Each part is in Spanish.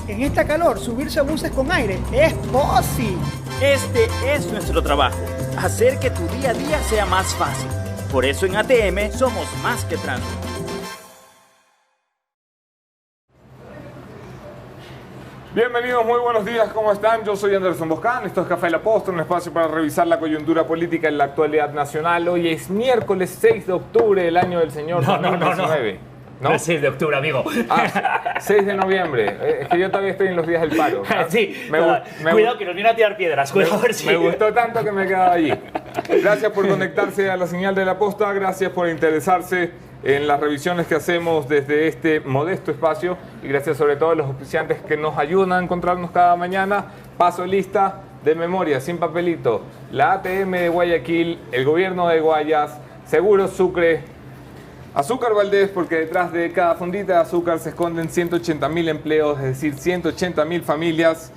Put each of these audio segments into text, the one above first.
En esta calor, subirse a buses con aire es posible. Este es nuestro trabajo, hacer que tu día a día sea más fácil. Por eso en ATM somos más que tránsito. Bienvenidos, muy buenos días, ¿cómo están? Yo soy Anderson Boscán, esto es Café La Posta, un espacio para revisar la coyuntura política en la actualidad nacional. Hoy es miércoles 6 de octubre del año del señor 2019. ¿No? El 6 de octubre, amigo. 6 de noviembre. Es que yo todavía estoy en los días del paro. Sí, cuidado que nos viene a tirar piedras. Cuidado, a ver si... Me gustó tanto que me he quedado allí. Gracias por conectarse a la señal de La Posta, gracias por interesarse en las revisiones que hacemos desde este modesto espacio y gracias sobre todo a los auspiciantes que nos ayudan a encontrarnos cada mañana. Paso lista de memoria, sin papelito. La ATM de Guayaquil, el gobierno de Guayas, Seguros Sucre, Azúcar Valdés, porque detrás de cada fundita de azúcar se esconden 180.000 empleos, es decir, 180.000 familias.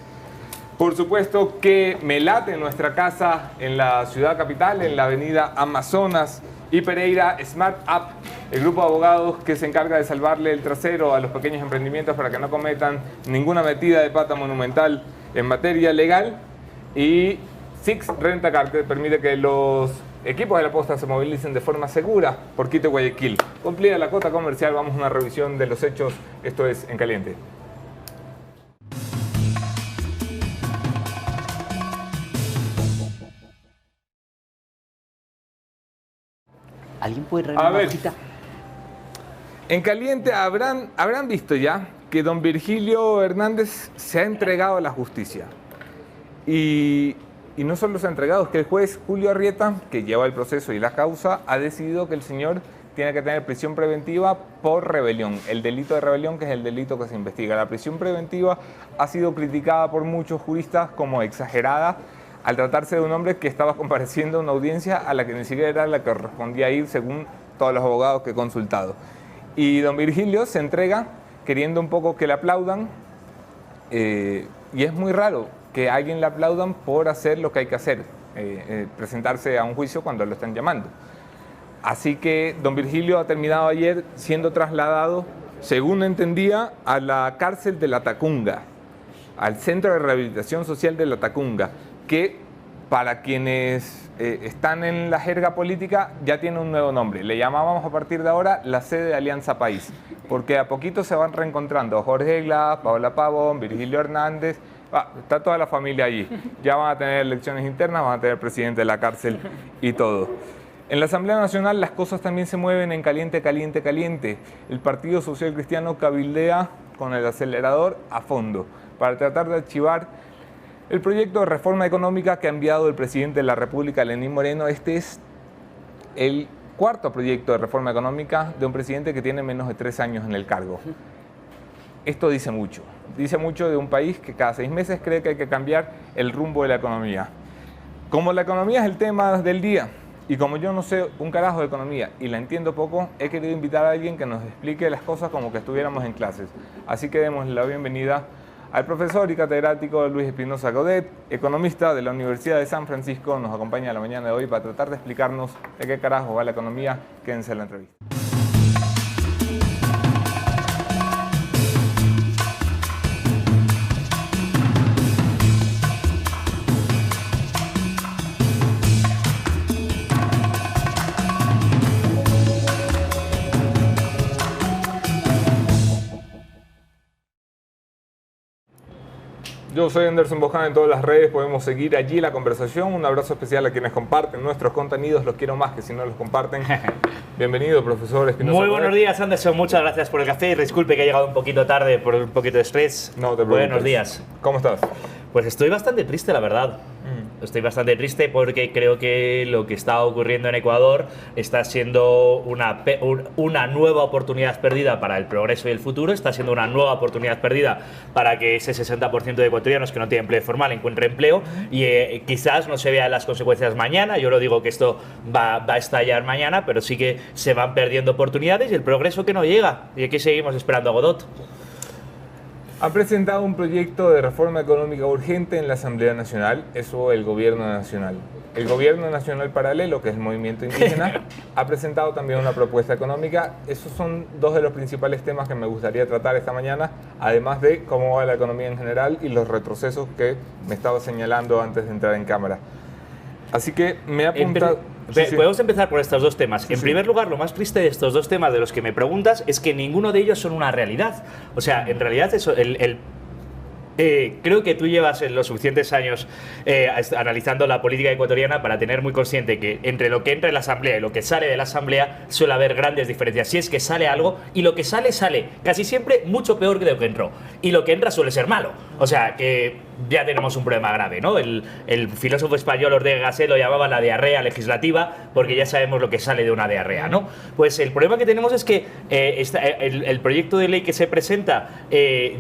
Por supuesto que Melate, nuestra casa en la ciudad capital, en la avenida Amazonas, y Pereira Smart App, el grupo de abogados que se encarga de salvarle el trasero a los pequeños emprendimientos para que no cometan ninguna metida de pata monumental en materia legal. Y Six Rentacar, que permite que los equipos de La Posta se movilicen de forma segura por Quito y Guayaquil. Cumplida la cuota comercial, vamos a una revisión de los hechos. Esto es En Caliente. ¿Alguien puede traer A una ver, hojita? En Caliente habrán visto ya que don Virgilio Hernández se ha entregado a la justicia. Y no solo se ha entregado, es que el juez Julio Arrieta, que lleva el proceso y la causa, ha decidido que el señor tiene que tener prisión preventiva por rebelión, el delito de rebelión, que es el delito que se investiga. La prisión preventiva ha sido criticada por muchos juristas como exagerada, al tratarse de un hombre que estaba compareciendo a una audiencia a la que ni siquiera era la que correspondía ir según todos los abogados que he consultado. Y don Virgilio se entrega queriendo un poco que le aplaudan, y es muy raro que a alguien le aplaudan por hacer lo que hay que hacer, presentarse a un juicio cuando lo están llamando. Así que don Virgilio ha terminado ayer siendo trasladado, según entendía, a la cárcel de La Tacunga, al Centro de Rehabilitación Social de La Tacunga, que para quienes están en la jerga política ya tiene un nuevo nombre. Le llamábamos a partir de ahora la sede de Alianza País, porque a poquito se van reencontrando Jorge Glass, Paola Pavón, Virgilio Hernández, está toda la familia allí. Ya van a tener elecciones internas, van a tener presidente de la cárcel y todo. En la Asamblea Nacional las cosas también se mueven en caliente, caliente, caliente. El Partido Social Cristiano cabildea con el acelerador a fondo para tratar de archivar el proyecto de reforma económica que ha enviado el presidente de la República, Lenín Moreno. Este es el cuarto proyecto de reforma económica de un presidente que tiene menos de 3 años en el cargo. Esto dice mucho de un país que cada 6 meses cree que hay que cambiar el rumbo de la economía. Como la economía es el tema del día, y como yo no sé un carajo de economía y la entiendo poco, he querido invitar a alguien que nos explique las cosas como que estuviéramos en clases. Así que demos la bienvenida al profesor y catedrático Luis Espinosa Godet, economista de la Universidad de San Francisco. Nos acompaña la mañana de hoy para tratar de explicarnos de qué carajo va la economía. Quédense en la entrevista. Yo soy Anderson Boján en todas las redes, podemos seguir allí la conversación. Un abrazo especial a quienes comparten nuestros contenidos, los quiero más que si no los comparten. Bienvenido, profesor Espinosa. Muy buenos días, Anderson, muchas gracias por el café. Disculpe que he llegado un poquito tarde por un poquito de estrés. No te preocupes. Buenos días. ¿Cómo estás? Pues estoy bastante triste, la verdad. Estoy bastante triste porque creo que lo que está ocurriendo en Ecuador está siendo una nueva oportunidad perdida para el progreso y el futuro, está siendo una nueva oportunidad perdida para que ese 60% de ecuatorianos que no tienen empleo formal encuentre empleo y quizás no se vean las consecuencias mañana. Yo no digo que esto va a estallar mañana, pero sí que se van perdiendo oportunidades y el progreso que no llega. Y aquí seguimos esperando a Godot. Ha presentado un proyecto de reforma económica urgente en la Asamblea Nacional, eso el Gobierno Nacional. El Gobierno Nacional Paralelo, que es el movimiento indígena, ha presentado también una propuesta económica. Esos son dos de los principales temas que me gustaría tratar esta mañana, además de cómo va la economía en general y los retrocesos que me estaba señalando antes de entrar en cámara. Así que me ha apuntado... Podemos empezar por estos dos temas. En primer lugar, lo más triste de estos dos temas de los que me preguntas es que ninguno de ellos son una realidad. O sea, en realidad eso, creo que tú llevas los suficientes años analizando la política ecuatoriana para tener muy consciente que entre lo que entra en la Asamblea y lo que sale de la Asamblea suele haber grandes diferencias. Si es que sale algo, y lo que sale casi siempre mucho peor que lo que entró. Y lo que entra suele ser malo. O sea, que ya tenemos un problema grave, ¿no? El filósofo español Ortega y Gasset lo llamaba la diarrea legislativa, porque ya sabemos lo que sale de una diarrea, ¿no? Pues el problema que tenemos es que el proyecto de ley que se presenta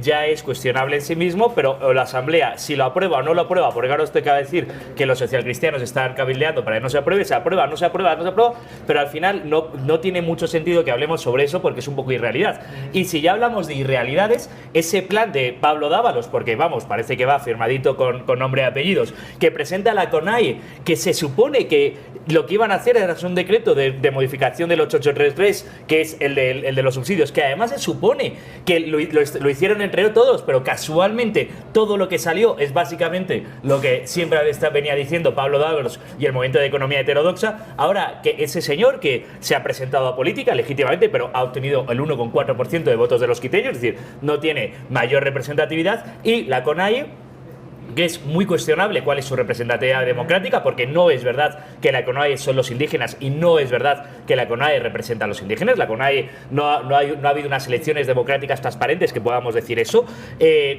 ya es cuestionable en sí mismo, pero la Asamblea, si lo aprueba o no lo aprueba, porque ahora usted acaba de decir que los socialcristianos están cabildeando para que no se apruebe, se aprueba, no se aprueba, no se aprueba, pero al final no tiene mucho sentido que hablemos sobre eso porque es un poco irrealidad. Y si ya hablamos de irrealidades, ese plan de Pablo Dávalos, porque vamos, parece que va firmadito con nombre y apellidos, que presenta la CONAIE, que se supone que lo que iban a hacer era un decreto de modificación del 8833, que es el de los subsidios, que además se supone que lo hicieron entre todos, pero casualmente todo lo que salió es básicamente lo que siempre venía diciendo Pablo Dávalos y el Movimiento de Economía Heterodoxa. Ahora que ese señor que se ha presentado a política legítimamente, pero ha obtenido el 1,4% de votos de los quiteños, es decir, no tiene mayor representatividad, y la CONAIE, que es muy cuestionable cuál es su representatividad democrática, porque no es verdad que la CONAIE son los indígenas y no es verdad que la CONAIE representa a los indígenas. La CONAIE no ha habido unas elecciones democráticas transparentes que podamos decir eso.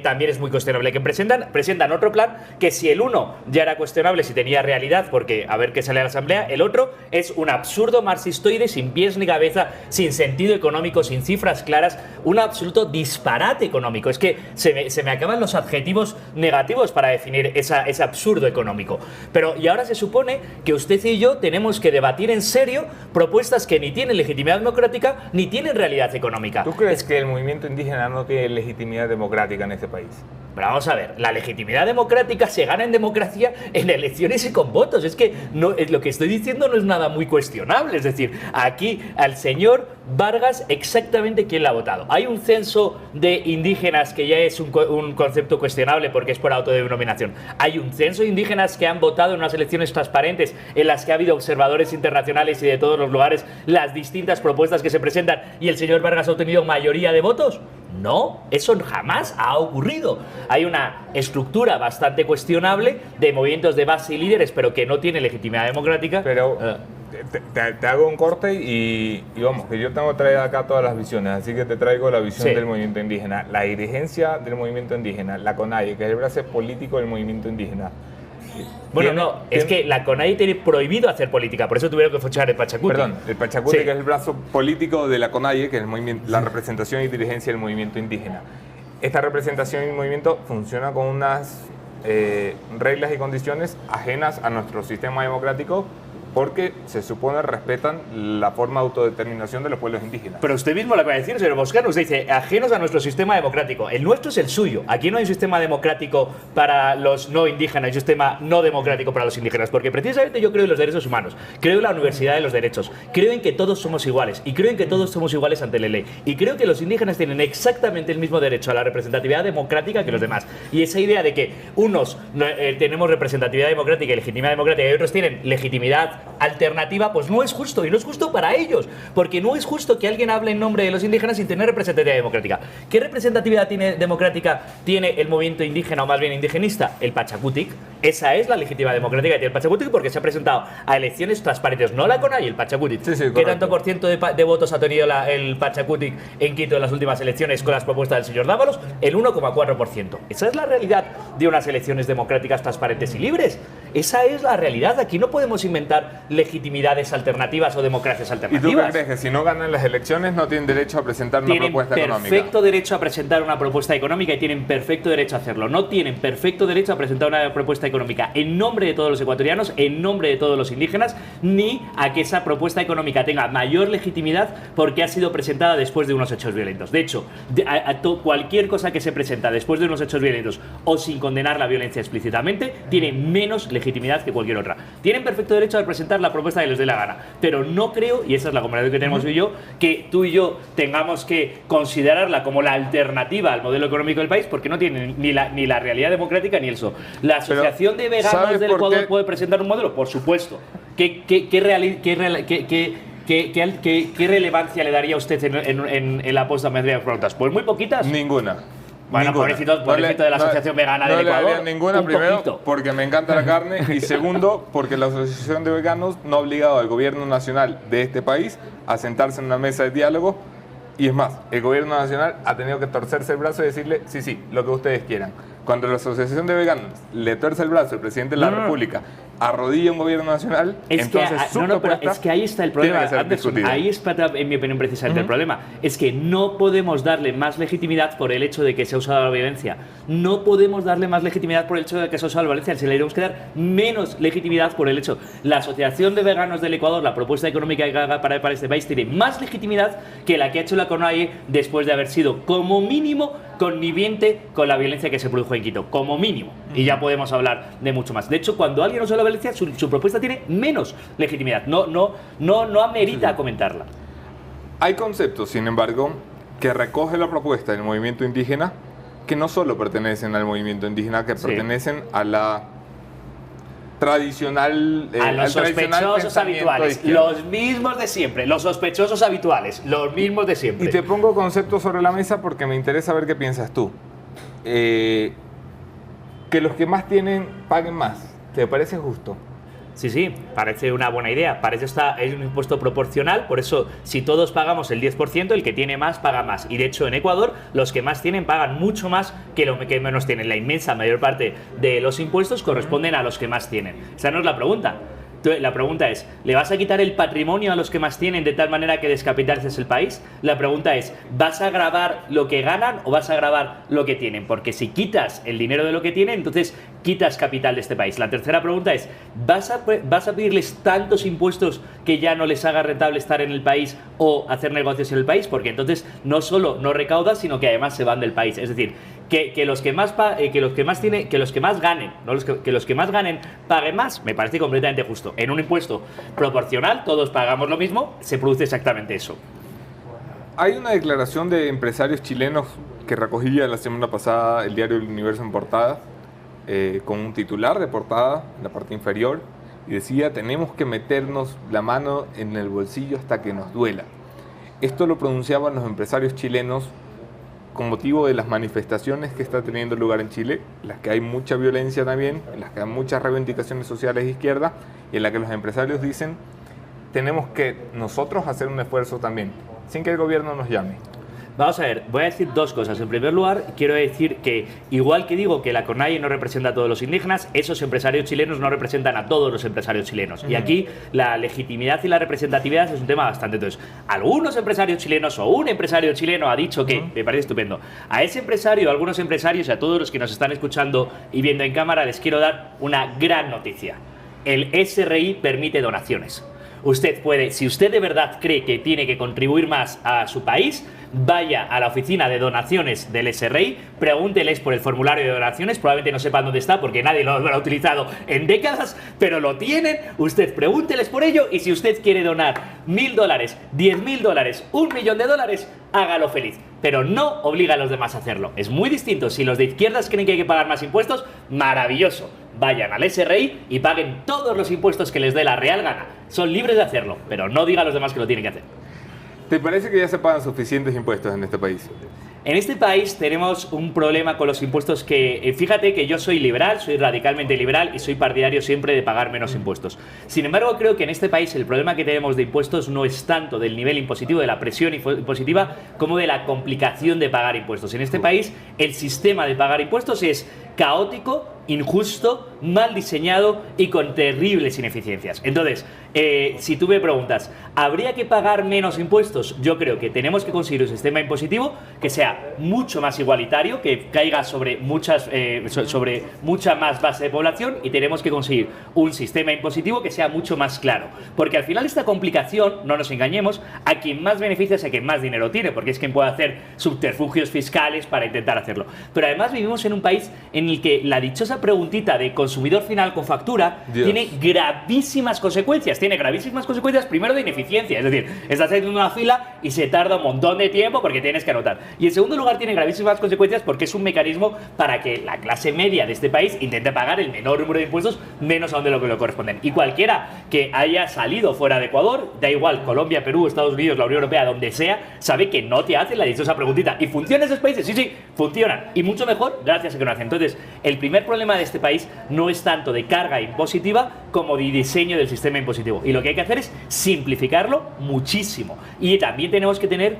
También es muy cuestionable que presentan otro plan que, si el uno ya era cuestionable si tenía realidad, porque a ver qué sale a la Asamblea, el otro es un absurdo marxistoide sin pies ni cabeza, sin sentido económico, sin cifras claras, un absoluto disparate económico. Es que se me acaban los adjetivos negativos para definir ese absurdo económico. Pero y ahora se supone que usted y yo tenemos que debatir en serio propuestas que ni tienen legitimidad democrática ni tienen realidad económica. ¿Tú crees que el movimiento indígena no tiene legitimidad democrática en este país? Pero vamos a ver, la legitimidad democrática se gana en democracia, en elecciones y con votos. Es que lo que estoy diciendo no es nada muy cuestionable. Es decir, aquí al señor Vargas, exactamente quién la ha votado. Hay un censo de indígenas que ya es un concepto cuestionable porque es por autodenominación. Hay un censo de indígenas que han votado en unas elecciones transparentes en las que ha habido observadores internacionales y de todos los lugares las distintas propuestas que se presentan, y el señor Vargas ha obtenido mayoría de votos. No, eso jamás ha ocurrido. Hay una estructura bastante cuestionable de movimientos de base y líderes, pero que no tiene legitimidad democrática. Pero te hago un corte y vamos, que yo tengo traído acá todas las visiones, así que te traigo la visión del movimiento indígena, la dirigencia del movimiento indígena, la CONAIE, que es el brazo político del movimiento indígena. Bueno, es que la CONAIE tiene prohibido hacer política, por eso tuvieron que fichar el Pachacuti. Perdón, el Pachacuti, que es el brazo político de la CONAIE, que es el movimiento, la representación y dirigencia del movimiento indígena. Esta representación y movimiento funciona con unas reglas y condiciones ajenas a nuestro sistema democrático, porque se supone respetan la forma de autodeterminación de los pueblos indígenas. Pero usted mismo lo acaba de decir, señor Boscán, usted dice, ajenos a nuestro sistema democrático. El nuestro es el suyo. Aquí no hay un sistema democrático para los no indígenas, hay un sistema no democrático para los indígenas, porque precisamente yo creo en los derechos humanos, creo en la universalidad de los derechos, creo en que todos somos iguales, y creo en que todos somos iguales ante la ley, y creo que los indígenas tienen exactamente el mismo derecho a la representatividad democrática que los demás. Y esa idea de que unos tenemos representatividad democrática y legitimidad democrática y otros tienen legitimidad alternativa, pues no es justo, y no es justo para ellos, porque no es justo que alguien hable en nombre de los indígenas sin tener representatividad democrática. ¿Qué representatividad democrática tiene el movimiento indígena, o más bien indigenista? El Pachakutik. Esa es la legítima democrática que tiene el Pachakutik, porque se ha presentado a elecciones transparentes, no la CONAIE, el Pachakutik. ¿Qué tanto por ciento de votos ha tenido el Pachakutik en Quito en las últimas elecciones con las propuestas del señor Dávalos? El 1,4%. Esa es la realidad de unas elecciones democráticas, transparentes y libres. Esa es la realidad. Aquí no podemos inventar legitimidades alternativas o democracias alternativas. ¿Y tú qué crees? ¿Que si no ganan las elecciones no tienen derecho a presentar una propuesta económica? Tienen perfecto derecho a presentar una propuesta económica y tienen perfecto derecho a hacerlo. No tienen perfecto derecho a presentar una propuesta económica en nombre de todos los ecuatorianos, en nombre de todos los indígenas, ni a que esa propuesta económica tenga mayor legitimidad porque ha sido presentada después de unos hechos violentos. De hecho, cualquier cosa que se presenta después de unos hechos violentos o sin condenar la violencia explícitamente tiene menos legitimidad que cualquier otra. Tienen perfecto derecho a presentar la propuesta que les dé la gana, pero no creo, y esa es la comparación que tenemos tú y yo, que tú y yo tengamos que considerarla como la alternativa al modelo económico del país, porque no tiene ni la realidad democrática ni eso. La Asociación de Veganos del Ecuador puede presentar un modelo, por supuesto. ¿Qué relevancia le daría a usted en la posta de las preguntas? Pues muy poquitas. Ninguna. Bueno, pobrecito de la Asociación Vegana del Ecuador. No le daría ninguna, primero, poquito. porque me encanta la carne, y segundo, porque la Asociación de Veganos no ha obligado al gobierno nacional de este país a sentarse en una mesa de diálogo, y es más, el gobierno nacional ha tenido que torcerse el brazo y decirle, sí, lo que ustedes quieran. Cuando la Asociación de Veganos le tuerce el brazo al presidente de la República, arrodilla un gobierno nacional, entonces pero es que ahí está el problema, Anderson, ahí está, en mi opinión, precisamente el problema. Es que no podemos darle más legitimidad por el hecho de que se ha usado la violencia. No podemos darle más legitimidad por el hecho de que se ha usado la violencia. Se le tenemos que dar menos legitimidad por el hecho. La Asociación de Veganos del Ecuador, la propuesta económica que haga para este país, tiene más legitimidad que la que ha hecho la CONAIE después de haber sido, como mínimo, conniviente con la violencia que se produjo en Quito, como mínimo. Y ya podemos hablar de mucho más. De hecho, cuando alguien usa la violencia, su propuesta tiene menos legitimidad. No amerita comentarla. Hay conceptos, sin embargo, que recoge la propuesta del movimiento indígena, que no solo pertenecen al movimiento indígena, que pertenecen a la tradicional, a los sospechosos habituales, los mismos de siempre, los sospechosos habituales, los mismos de siempre. Y te pongo conceptos sobre la mesa porque me interesa ver qué piensas tú. Que los que más tienen paguen más. ¿Te parece justo? Sí, parece una buena idea. Para eso es un impuesto proporcional, por eso si todos pagamos el 10%, el que tiene más paga más. Y de hecho en Ecuador los que más tienen pagan mucho más que los que menos tienen. La inmensa mayor parte de los impuestos corresponden a los que más tienen. Esa no es la pregunta. La pregunta es, ¿le vas a quitar el patrimonio a los que más tienen de tal manera que descapitalices el país? La pregunta es, ¿vas a gravar lo que ganan o vas a gravar lo que tienen? Porque si quitas el dinero de lo que tienen, entonces quitas capital de este país. La tercera pregunta es, ¿vas a pedirles tantos impuestos que ya no les haga rentable estar en el país o hacer negocios en el país? Porque entonces no solo no recaudas, sino que además se van del país. Es decir, que los que más ganen paguen más, me parece completamente justo. En un impuesto proporcional, todos pagamos lo mismo, se produce exactamente eso. Hay una declaración de empresarios chilenos que recogía la semana pasada el diario El Universo en portada, con un titular de portada en la parte inferior, y decía: tenemos que meternos la mano en el bolsillo hasta que nos duela. Esto lo pronunciaban los empresarios chilenos con motivo de las manifestaciones que está teniendo lugar en Chile, en las que hay mucha violencia también, en las que hay muchas reivindicaciones sociales de izquierda, y en las que los empresarios dicen: tenemos que nosotros hacer un esfuerzo también, sin que el gobierno nos llame. Vamos a ver, voy a decir dos cosas. En primer lugar, quiero decir que, igual que digo que la CONAIE no representa a todos los indígenas, esos empresarios chilenos no representan a todos los empresarios chilenos. Y aquí la legitimidad y la representatividad es un tema bastante. Entonces, algunos empresarios chilenos o un empresario chileno ha dicho que, me parece estupendo, a ese empresario, a algunos empresarios y a todos los que nos están escuchando y viendo en cámara, les quiero dar una gran noticia. El SRI permite donaciones. Usted puede, si usted de verdad cree que tiene que contribuir más a su país, vaya a la oficina de donaciones del SRI, pregúnteles por el formulario de donaciones, probablemente no sepan dónde está porque nadie lo ha utilizado en décadas, pero lo tienen, usted pregúnteles por ello, y si usted quiere donar $1.000, $10.000, $1.000.000, hágalo feliz. Pero no obliga a los demás a hacerlo. Es muy distinto. Si los de izquierdas creen que hay que pagar más impuestos, maravilloso. vayan al SRI y paguen todos los impuestos que les dé la real gana. Son libres de hacerlo, pero no digan a los demás que lo tienen que hacer. ¿Te parece que ya se pagan suficientes impuestos en este país? En este país tenemos un problema con los impuestos que, fíjate que yo soy liberal, soy radicalmente liberal y soy partidario siempre de pagar menos impuestos. Sin embargo, creo que en este país el problema que tenemos de impuestos no es tanto del nivel impositivo, de la presión impositiva, como de la complicación de pagar impuestos. En este país el sistema de pagar impuestos es caótico, injusto, mal diseñado y con terribles ineficiencias. Entonces, si tú me preguntas, ¿habría que pagar menos impuestos? Yo creo que tenemos que conseguir un sistema impositivo que sea mucho más igualitario, que caiga sobre mucha más base de población, y tenemos que conseguir un sistema impositivo que sea mucho más claro. Porque al final esta complicación, no nos engañemos, a quien más beneficia es a quien más dinero tiene, porque es quien puede hacer subterfugios fiscales para intentar hacerlo. Pero además vivimos en un país en el que la dichosa preguntita de consumidor final con factura tiene gravísimas consecuencias. Tiene gravísimas consecuencias, primero, de ineficiencia. Es decir, estás haciendo una fila y se tarda un montón de tiempo porque tienes que anotar. Y en segundo lugar, tiene gravísimas consecuencias porque es un mecanismo para que la clase media de este país intente pagar el menor número de impuestos, menos aún de lo que le corresponden. Y cualquiera que haya salido fuera de Ecuador, da igual, Colombia, Perú, Estados Unidos, la Unión Europea, donde sea, sabe que no te hacen la dichosa preguntita. ¿Y funcionan esos países? Sí, sí, funcionan. Y mucho mejor gracias a que no hacen. Entonces, el primer problema de este país no es tanto de carga impositiva como de diseño del sistema impositivo. Y lo que hay que hacer es simplificarlo muchísimo. Y también tenemos que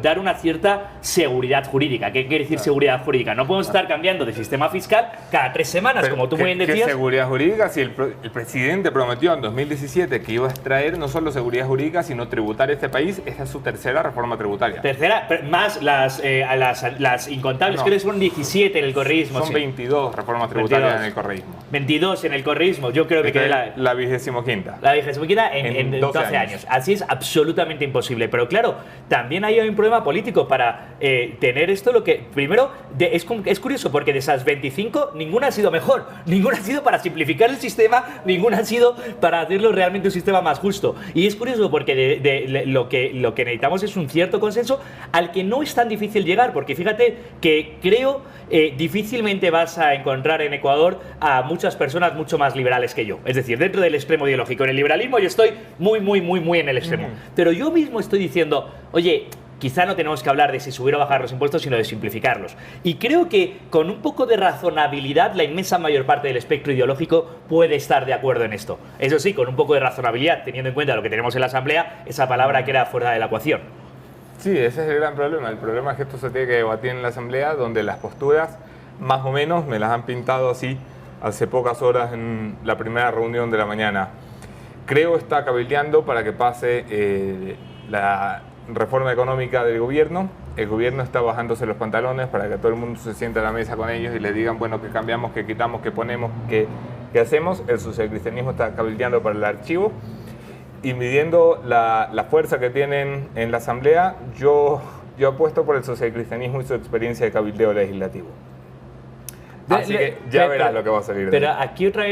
dar una cierta seguridad jurídica. ¿Qué quiere decir seguridad jurídica? No podemos estar cambiando de sistema fiscal cada 3 semanas, pero, como tú muy bien decías. ¿Qué seguridad jurídica? Si el presidente prometió en 2017 que iba a extraer no solo seguridad jurídica, sino tributar este país. Esta es su tercera reforma tributaria. Tercera, más las incontables, creo que son 17 en el correísmo. Son 22 reformas tributarias en el correísmo. 22 en el correísmo, yo creo que quede la 25ª. La 25ª en 12 años. Así es absolutamente imposible. Pero claro, también hay un problema político para tener esto. Lo que primero es curioso, porque de esas 25 ninguna ha sido mejor, ninguna ha sido para simplificar el sistema, ninguna ha sido para hacerlo realmente un sistema más justo. Y es curioso porque lo que necesitamos es un cierto consenso al que no es tan difícil llegar, porque fíjate que creo difícilmente vas a encontrar en Ecuador a muchas personas mucho más liberales que yo. Es decir, dentro del extremo ideológico, en el liberalismo yo estoy muy en el extremo. Pero yo mismo estoy diciendo, oye, quizá no tenemos que hablar de si subir o bajar los impuestos, sino de simplificarlos. Y creo que con un poco de razonabilidad, la inmensa mayor parte del espectro ideológico puede estar de acuerdo en esto. Eso sí, con un poco de razonabilidad, teniendo en cuenta lo que tenemos en la Asamblea, esa palabra queda fuera de la ecuación. Sí, ese es el gran problema. El problema es que esto se tiene que debatir en la Asamblea, donde las posturas, más o menos, me las han pintado así hace pocas horas en la primera reunión de la mañana. Creo está cabildeando para que pase la reforma económica del gobierno. El gobierno está bajándose los pantalones para que todo el mundo se siente a la mesa con ellos y le digan, bueno, que cambiamos, que quitamos, que ponemos, que hacemos. El socialcristianismo está cabildeando para el archivo. Y midiendo la fuerza que tienen en la Asamblea, yo apuesto por el socialcristianismo y su experiencia de cabildeo legislativo. Así que ya verás lo que va a salir de Pero ahí. aquí otra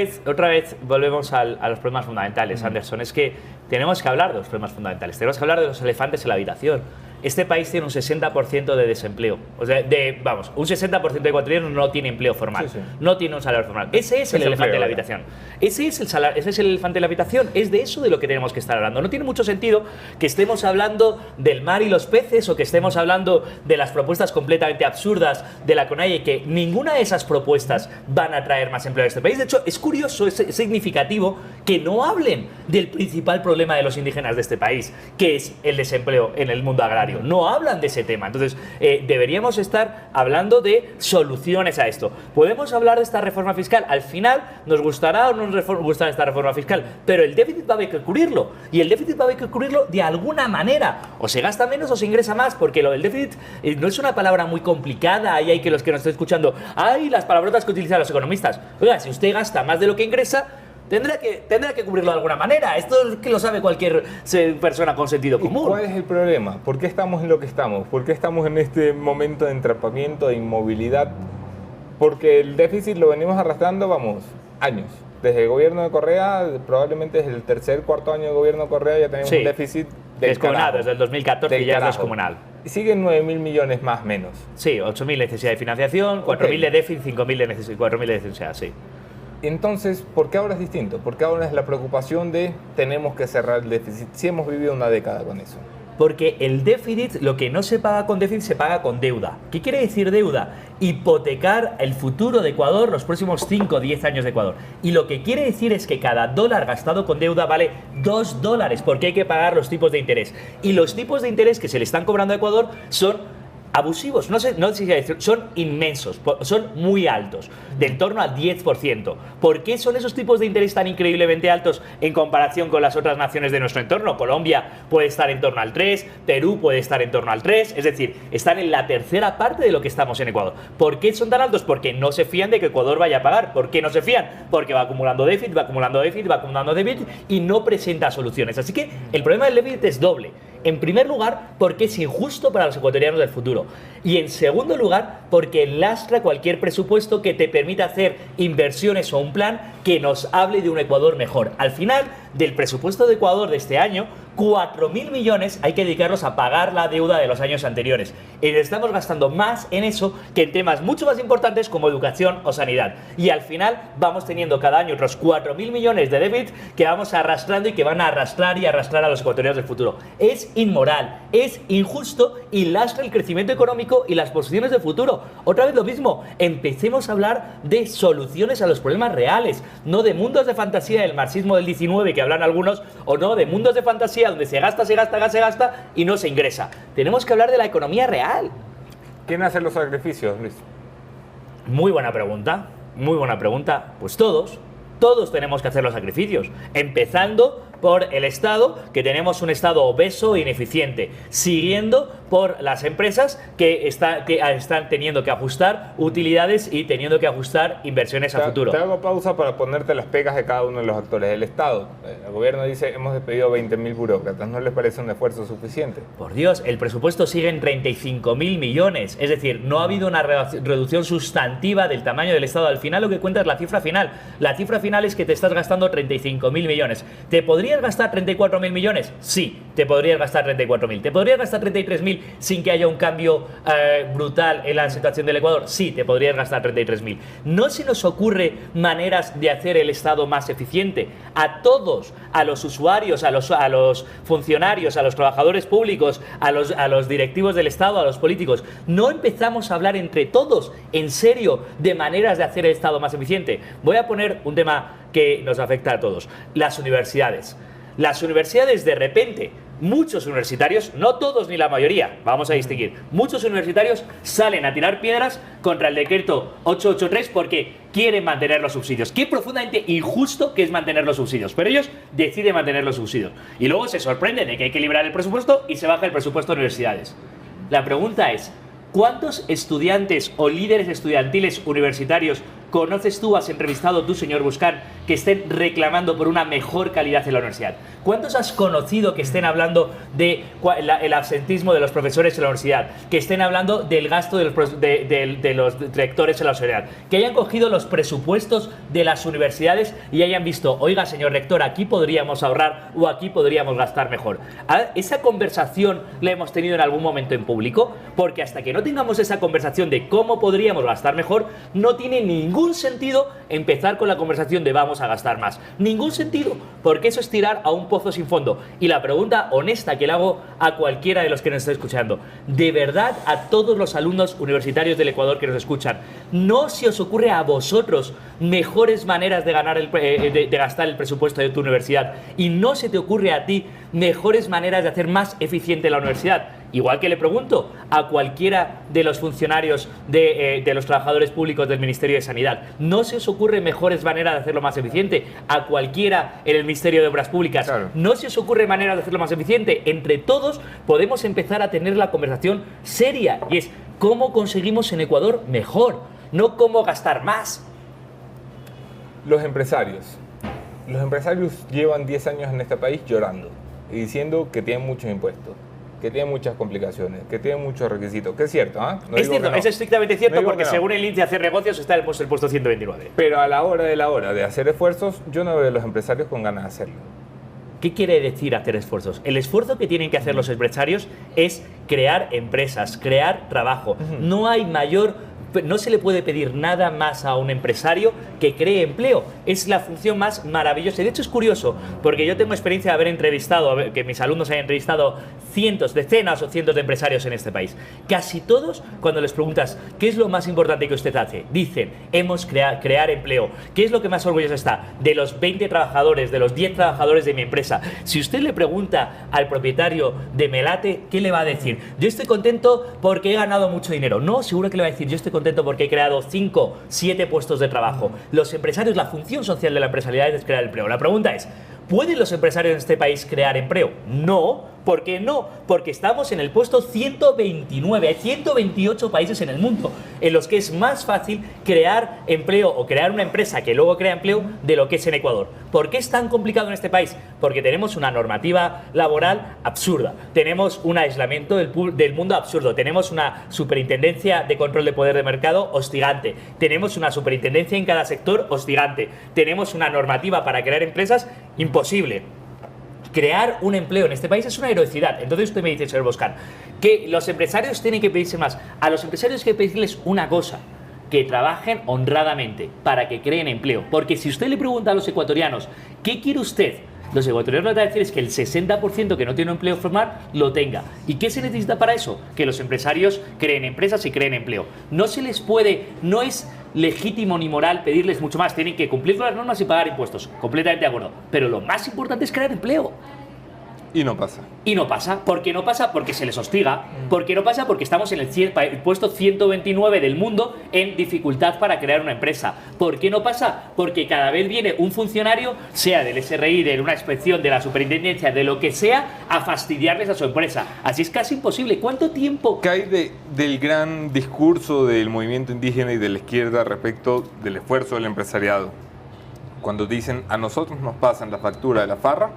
vez volvemos a los problemas fundamentales, Anderson. Es que tenemos que hablar de los problemas fundamentales, tenemos que hablar de los elefantes en la habitación. Este país tiene un 60% de desempleo. O sea, un 60% de ecuatorianos no tiene empleo formal. Sí, sí. No tiene un salario formal. Ese es el elefante de la habitación. Ese es el elefante de la habitación. Es de eso de lo que tenemos que estar hablando. No tiene mucho sentido que estemos hablando del mar y los peces o que estemos hablando de las propuestas completamente absurdas de la CONAIE, que ninguna de esas propuestas van a traer más empleo a este país. De hecho, es curioso, es significativo que no hablen del principal problema de los indígenas de este país, que es el desempleo en el mundo agrario. No hablan de ese tema. Entonces, deberíamos estar hablando de soluciones a esto. Podemos hablar de esta reforma fiscal. Al final, nos gustará o no nos gustará esta reforma fiscal, pero el déficit va a haber que cubrirlo. Y el déficit va a haber que cubrirlo de alguna manera. O se gasta menos o se ingresa más, porque lo del déficit no es una palabra muy complicada. Ahí hay que los que nos estén escuchando, ¡ay, las palabrotas que utilizan los economistas! Oiga, si usted gasta más de lo que ingresa, tendrá que cubrirlo de alguna manera. Esto es que lo sabe cualquier persona con sentido común. ¿Cuál es el problema? ¿Por qué estamos en lo que estamos? ¿Por qué estamos en este momento de entrampamiento, de inmovilidad? Porque el déficit lo venimos arrastrando, años. Desde el gobierno de Correa, probablemente desde el tercer, cuarto año de gobierno de Correa ya tenemos un déficit descomunal. Desde el 2014 ya es descomunal. Y siguen 9.000 millones más menos. Sí, 8.000 necesidad de financiación, 4.000 de déficit, 5.000 de necesidad, 4.000 de necesidad, sí. Entonces, ¿por qué ahora es distinto? ¿Por qué ahora es la preocupación de tenemos que cerrar el déficit? Si hemos vivido una década con eso. Porque el déficit, lo que no se paga con déficit, se paga con deuda. ¿Qué quiere decir deuda? Hipotecar el futuro de Ecuador, los próximos 5 o 10 años de Ecuador. Y lo que quiere decir es que cada dólar gastado con deuda vale $2, porque hay que pagar los tipos de interés. Y los tipos de interés que se le están cobrando a Ecuador son abusivos, no sé si decir, son inmensos, son muy altos, de en torno al 10%. ¿Por qué son esos tipos de interés tan increíblemente altos en comparación con las otras naciones de nuestro entorno? Colombia puede estar en torno al 3, Perú puede estar en torno al 3, es decir, están en la tercera parte de lo que estamos en Ecuador. ¿Por qué son tan altos? Porque no se fían de que Ecuador vaya a pagar. ¿Por qué no se fían? Porque va acumulando déficit, va acumulando déficit, va acumulando déficit y no presenta soluciones. Así que el problema del déficit es doble. En primer lugar, porque es injusto para los ecuatorianos del futuro. Y en segundo lugar, porque lastra cualquier presupuesto que te permita hacer inversiones o un plan que nos hable de un Ecuador mejor. Al final del presupuesto de Ecuador de este año, 4.000 millones hay que dedicarlos a pagar la deuda de los años anteriores. Y estamos gastando más en eso que en temas mucho más importantes como educación o sanidad. Y al final vamos teniendo cada año otros 4.000 millones de déficit que vamos arrastrando y que van a arrastrar y arrastrar a los ecuatorianos del futuro. Es inmoral, es injusto y lastra el crecimiento económico y las posiciones del futuro. Otra vez lo mismo, empecemos a hablar de soluciones a los problemas reales, no de mundos de fantasía del marxismo del 19 que hablan algunos, o no de mundos de fantasía donde se gasta y no se ingresa. Tenemos que hablar de la economía real. ¿Quién hace los sacrificios, Luis? Muy buena pregunta, muy buena pregunta. Pues todos tenemos que hacer los sacrificios, empezando por el Estado, que tenemos un Estado obeso e ineficiente, siguiendo por las empresas que están teniendo que ajustar utilidades y teniendo que ajustar inversiones a futuro. Te hago pausa para ponerte las pegas de cada uno de los actores del Estado. El gobierno dice, hemos despedido 20.000 burócratas, ¿no les parece un esfuerzo suficiente? Por Dios, el presupuesto sigue en 35.000 millones, es decir, no ha habido una reducción sustantiva del tamaño del Estado. Al final lo que cuenta es la cifra final. La cifra final es que te estás gastando 35.000 millones. ¿Te podrías gastar 34.000 millones? Sí, te podrías gastar 34.000. ¿Te podrías gastar 33.000 sin que haya un cambio brutal en la situación del Ecuador? Sí, te podrías gastar 33.000. ¿No se nos ocurre maneras de hacer el Estado más eficiente? A todos, a los usuarios, a los funcionarios, a los trabajadores públicos, a los directivos del Estado, a los políticos. ¿No empezamos a hablar entre todos, en serio, de maneras de hacer el Estado más eficiente? Voy a poner un tema que nos afecta a todos. Las universidades. Las universidades, de repente, muchos universitarios, no todos ni la mayoría, vamos a distinguir, muchos universitarios salen a tirar piedras contra el decreto 883 porque quieren mantener los subsidios. Qué profundamente injusto que es mantener los subsidios, pero ellos deciden mantener los subsidios. Y luego se sorprenden de que hay que liberar el presupuesto y se baja el presupuesto de universidades. La pregunta es, ¿cuántos estudiantes o líderes estudiantiles universitarios conoces tú, has entrevistado tú, señor Buscán, que estén reclamando por una mejor calidad en la universidad? ¿Cuántos has conocido que estén hablando de el absentismo de los profesores en la universidad? Que estén hablando del gasto de los rectores en la universidad. Que hayan cogido los presupuestos de las universidades y hayan visto, oiga, señor rector, aquí podríamos ahorrar o aquí podríamos gastar mejor. ¿Esa conversación la hemos tenido en algún momento en público? Porque hasta que no tengamos esa conversación de cómo podríamos gastar mejor, no tiene ningún sentido empezar con la conversación de vamos a gastar más. Ningún sentido, porque eso es tirar a un pozo sin fondo. Y la pregunta honesta que le hago a cualquiera de los que nos está escuchando, de verdad, a todos los alumnos universitarios del Ecuador que nos escuchan, ¿no se os ocurre a vosotros mejores maneras de gastar el presupuesto de tu universidad? ¿Y no se te ocurre a ti mejores maneras de hacer más eficiente la universidad? Igual que le pregunto a cualquiera de los funcionarios de los trabajadores públicos del Ministerio de Sanidad, ¿no se os ocurre mejores maneras de hacerlo más eficiente? A cualquiera en el Ministerio de Obras Públicas, claro. ¿No se os ocurre maneras de hacerlo más eficiente? Entre todos podemos empezar a tener la conversación seria, y es cómo conseguimos en Ecuador mejor, no cómo gastar más. Los empresarios llevan 10 años en este país llorando y diciendo que tienen muchos impuestos, que tiene muchas complicaciones, que tiene muchos requisitos, que es cierto, ¿eh? No es cierto, no. Es estrictamente cierto, no porque no. Según el índice de hacer negocios está el puesto 129. Pero a la hora de hacer esfuerzos, yo no veo a los empresarios con ganas de hacerlo. ¿Qué quiere decir hacer esfuerzos? El esfuerzo que tienen que hacer los empresarios es crear empresas, crear trabajo. No se le puede pedir nada más a un empresario que cree empleo. Es la función más maravillosa. De hecho, es curioso, porque yo tengo experiencia de haber entrevistado, que mis alumnos hayan entrevistado cientos, decenas o cientos de empresarios en este país. Casi todos, cuando les preguntas qué es lo más importante que usted hace, dicen, hemos crear empleo. ¿Qué es lo que más orgulloso está? De los 20 trabajadores, de los 10 trabajadores de mi empresa. Si usted le pregunta al propietario de Melate, ¿qué le va a decir? Yo estoy contento porque he ganado mucho dinero. No, seguro que le va a decir, yo estoy contento porque he creado 5, 7 puestos de trabajo. Los empresarios, la función social de la empresarialidad es crear empleo. La pregunta es, ¿pueden los empresarios en este país crear empleo? No. ¿Por qué no? Porque estamos en el puesto 129. Hay 128 países en el mundo en los que es más fácil crear empleo o crear una empresa que luego crea empleo de lo que es en Ecuador. ¿Por qué es tan complicado en este país? Porque tenemos una normativa laboral absurda. Tenemos un aislamiento del mundo absurdo. Tenemos una superintendencia de control de poder de mercado hostigante. Tenemos una superintendencia en cada sector hostigante. Tenemos una normativa para crear empresas imposible. Crear un empleo en este país es una heroicidad. Entonces usted me dice, señor Boscan, que los empresarios tienen que pedirse más. A los empresarios hay que pedirles una cosa, que trabajen honradamente para que creen empleo. Porque si usted le pregunta a los ecuatorianos, ¿qué quiere usted? Los ecuatorianos lo que van a decir es que el 60% que no tiene un empleo formal lo tenga. ¿Y qué se necesita para eso? Que los empresarios creen empresas y creen empleo. No se les puede, no es legítimo ni moral pedirles mucho más. Tienen que cumplir con las normas y pagar impuestos. Completamente de acuerdo. Pero lo más importante es crear empleo. Y no pasa. Y no pasa. ¿Por qué no pasa? Porque se les hostiga. ¿Por qué no pasa? Porque estamos en el puesto 129 del mundo en dificultad para crear una empresa. ¿Por qué no pasa? Porque cada vez viene un funcionario, sea del SRI, de una inspección, de la superintendencia, de lo que sea, a fastidiarles a su empresa. Así es casi imposible. ¿Cuánto tiempo? ¿Qué hay del gran discurso del movimiento indígena y de la izquierda respecto del esfuerzo del empresariado? Cuando dicen, a nosotros nos pasan la factura de la farra,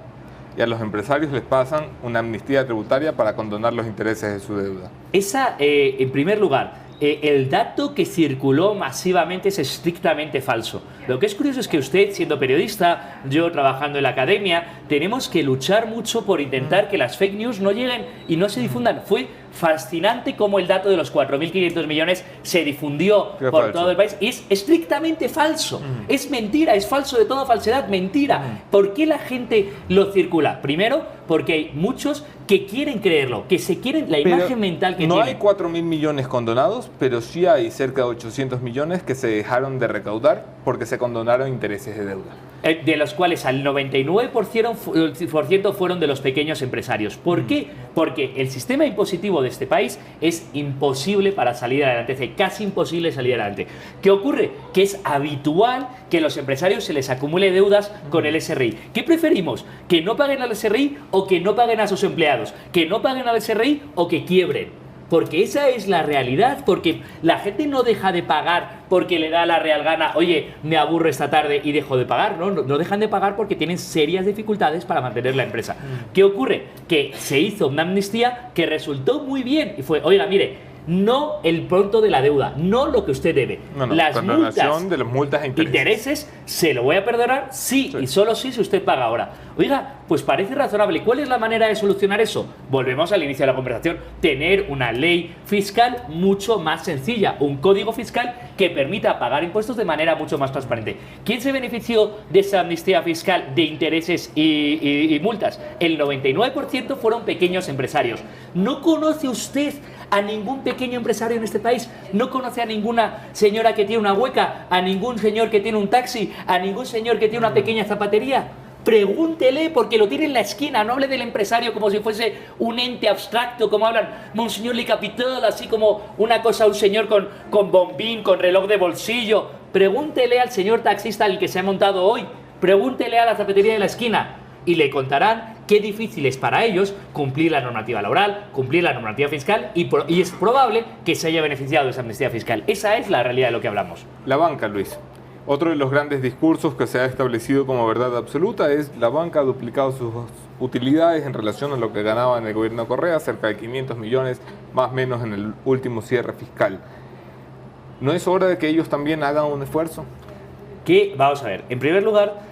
y a los empresarios les pasan una amnistía tributaria para condonar los intereses de su deuda. Esa, en primer lugar, el dato que circuló masivamente es estrictamente falso. Lo que es curioso es que usted, siendo periodista, yo trabajando en la academia, tenemos que luchar mucho por intentar que las fake news no lleguen y no se difundan. Fue fascinante cómo el dato de los 4.500 millones se difundió por todo el país. Y es estrictamente falso. Es mentira, es falso de toda falsedad, mentira. ¿Por qué la gente lo circula? Primero, porque hay muchos que quieren creerlo, que se quieren, la imagen mental que no tienen. No hay 4.000 millones condonados, pero sí hay cerca de 800 millones que se dejaron de recaudar porque se condonaron intereses de deuda. De los cuales al 99% fueron de los pequeños empresarios. ¿Por qué? Porque el sistema impositivo de este país es imposible para salir adelante, es casi imposible salir adelante. ¿Qué ocurre? Que es habitual que a los empresarios se les acumule deudas con el SRI. ¿Qué preferimos? ¿Que no paguen al SRI o que no paguen a sus empleados? ¿Que no paguen al SRI o que quiebren? Porque esa es la realidad, porque la gente no deja de pagar porque le da la real gana, oye, me aburro esta tarde y dejo de pagar, no dejan de pagar porque tienen serias dificultades para mantener la empresa. ¿Qué ocurre? Que se hizo una amnistía que resultó muy bien y fue, oiga, mire, no el pronto de la deuda, no lo que usted debe. Las multas, de las multas e intereses, se lo voy a perdonar, sí, y solo sí si usted paga ahora. Oiga, pues parece razonable. ¿Cuál es la manera de solucionar eso? Volvemos al inicio de la conversación. Tener una ley fiscal mucho más sencilla, un código fiscal que permita pagar impuestos de manera mucho más transparente. ¿Quién se benefició de esa amnistía fiscal de intereses y multas? El 99% fueron pequeños empresarios. ¿No conoce usted a ningún pequeño empresario en este país? ¿No conoce a ninguna señora que tiene una hueca? ¿A ningún señor que tiene un taxi? ¿A ningún señor que tiene una pequeña zapatería? Pregúntele, porque lo tiene en la esquina. No hable del empresario como si fuese un ente abstracto, como hablan Monseñor Le Capital, así como una cosa, un señor con bombín, con reloj de bolsillo. Pregúntele al señor taxista al que se ha montado hoy. Pregúntele a la zapatería de la esquina y le contarán qué difícil es para ellos cumplir la normativa laboral, cumplir la normativa fiscal y es probable que se haya beneficiado de esa amnistía fiscal. Esa es la realidad de lo que hablamos. La banca, Luis. Otro de los grandes discursos que se ha establecido como verdad absoluta es la banca ha duplicado sus utilidades en relación a lo que ganaba en el gobierno de Correa, cerca de 500 millones más o menos en el último cierre fiscal. ¿No es hora de que ellos también hagan un esfuerzo? Vamos a ver, en primer lugar,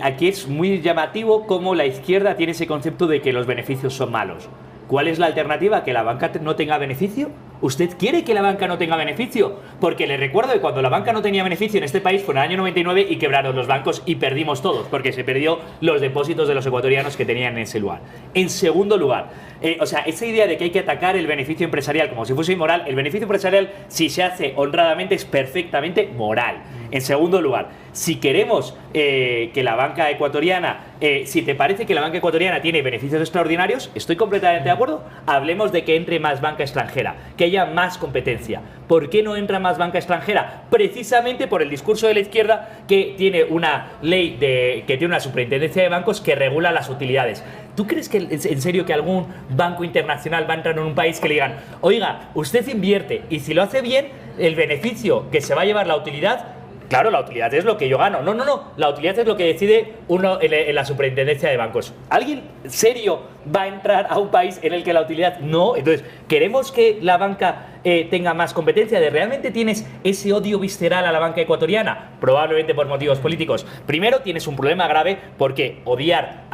aquí es muy llamativo cómo la izquierda tiene ese concepto de que los beneficios son malos. ¿Cuál es la alternativa? ¿Que la banca no tenga beneficio? ¿Usted quiere que la banca no tenga beneficio? Porque le recuerdo que cuando la banca no tenía beneficio en este país fue en el año 99 y quebraron los bancos y perdimos todos, porque se perdió los depósitos de los ecuatorianos que tenían en ese lugar. En segundo lugar, esa idea de que hay que atacar el beneficio empresarial como si fuese inmoral, el beneficio empresarial, si se hace honradamente, es perfectamente moral. En segundo lugar, si queremos que la banca ecuatoriana, si te parece que la banca ecuatoriana tiene beneficios extraordinarios, estoy completamente de acuerdo, hablemos de que entre más banca extranjera, que haya más competencia. ¿Por qué no entra más banca extranjera? Precisamente por el discurso de la izquierda, que tiene una ley, que tiene una superintendencia de bancos que regula las utilidades. ¿Tú crees que en serio que algún banco internacional va a entrar en un país que le digan, oiga, usted invierte y si lo hace bien, el beneficio que se va a llevar la utilidad? Claro, la utilidad es lo que yo gano. No. La utilidad es lo que decide uno en la superintendencia de bancos. ¿Alguien serio va a entrar a un país en el que la utilidad no? Entonces, ¿queremos que la banca tenga más competencia? ¿Realmente tienes ese odio visceral a la banca ecuatoriana? Probablemente por motivos políticos. Primero, tienes un problema grave porque odiar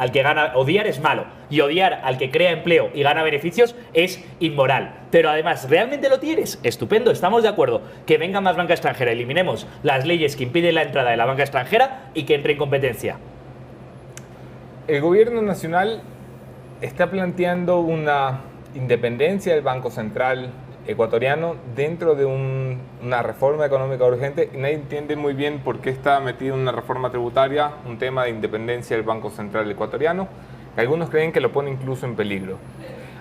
es malo y odiar al que crea empleo y gana beneficios es inmoral. Pero además, ¿realmente lo tienes? Estupendo, estamos de acuerdo. Que venga más banca extranjera, eliminemos las leyes que impiden la entrada de la banca extranjera y que entre en competencia. El gobierno nacional está planteando una independencia del Banco Central ecuatoriano dentro de una reforma económica urgente y nadie entiende muy bien por qué está metido en una reforma tributaria un tema de independencia del Banco Central ecuatoriano. Algunos creen que lo pone incluso en peligro.